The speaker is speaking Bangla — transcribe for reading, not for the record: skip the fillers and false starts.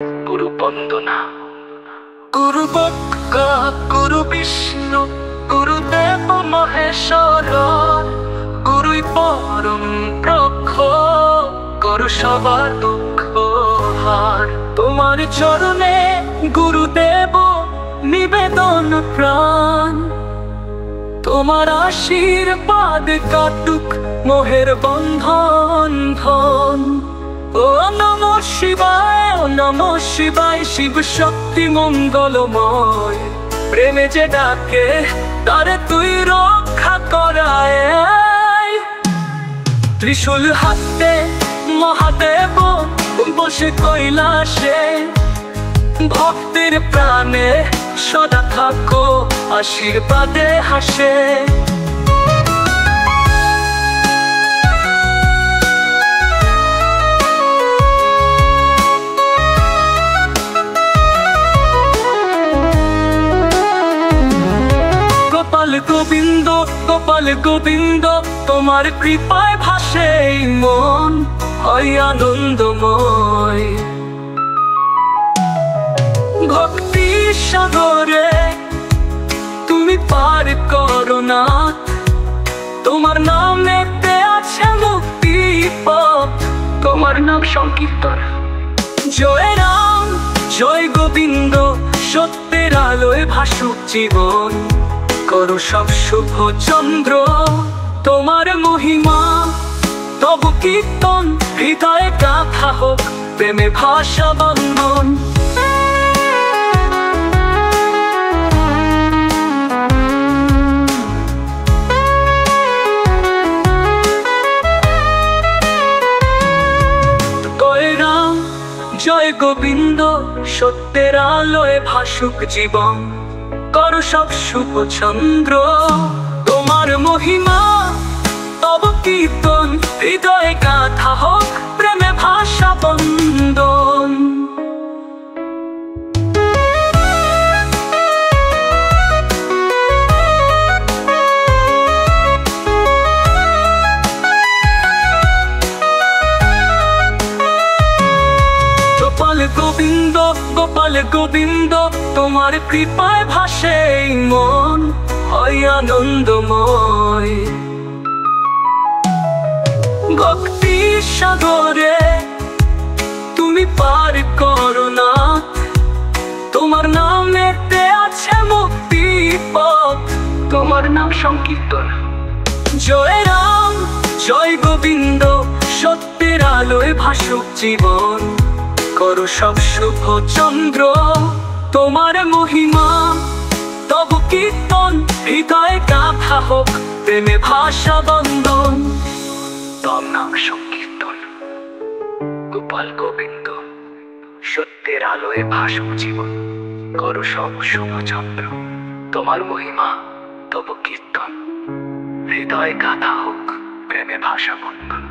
গুরু বন্দনা। গুরু ব্রহ্মা গুরু বিষ্ণু গুরুদেব মহেশ্বর, গুরুই পরম ব্রহ্ম, গুরু সবার দুঃখ হার। তোমার চরণে গুরুদেব নিবেদন প্রাণ, তোমার আশীর্বাদ কাটুক মোহের বন্ধন ধন। ও নমঃ শিবায়, ও নমঃ শিবায়, শিব শক্তি মঙ্গলময়। প্রেমে যে ডাকে তারে তুই রক্ষা করায়। ত্রিশূল হাতে মহাদেব বসে কৈলাসে, ভক্তের প্রাণে সদা থাকো আশীর্বাদে হাসে। গোপাল গোবিন্দ গোপাল গোবিন্দ, তোমার কৃপায় ভাসে এই মন হয় আনন্দময়। ভক্তি সাগরে তুমি পার করো না, তোমার নামেতে আছে মুক্তি পথ, তোমার নাম সংকীর্তন। জয় রাম জয় গোবিন্দ, সত্যের আলোয় ভাসুক জীবন। করো সব শুভ চন্দ্র তোমার মহিমা, তব কীর্তন হৃদয়ে গাথা হোক প্রেমে ভাষা বন্ধন। জয় গোবিন্দ, সত্যের আলোয় ভাসুক জীবন। করো সব শুভ চন্দ্র তোমার মহিমা, তব কীর্তন হৃদয়ে গাথা হোক প্রেমে ভাষা বন্ধন। গোপাল গোবিন্দ গোপাল গোবিন্দ, তোমার কৃপায় ভাসে এই মন হয় আনন্দময়। ভক্তি সাগরে তুমি পার করো না, তোমার নামেতে আছে মুক্তি পথ, তোমার নাম সংকীর্তন। জয় রাম জয় গোবিন্দ, সত্যের আলোয় ভাসুক জীবন। করো সব শুভ চন্দ্র তোমার মহিমা, তব কীর্তন হৃদয়ে গাথা হোক প্রেমে ভাষা বন্ধন। তব নাম সংকীর্তন। গোপাল গোবিন্দ, সত্যের আলোয় ভাসুক জীবন। করো সব শুভ চন্দ্র তোমার মহিমা, তব কীর্তন হৃদয়ে গাথা হোক প্রেমে ভাষা বন্ধন।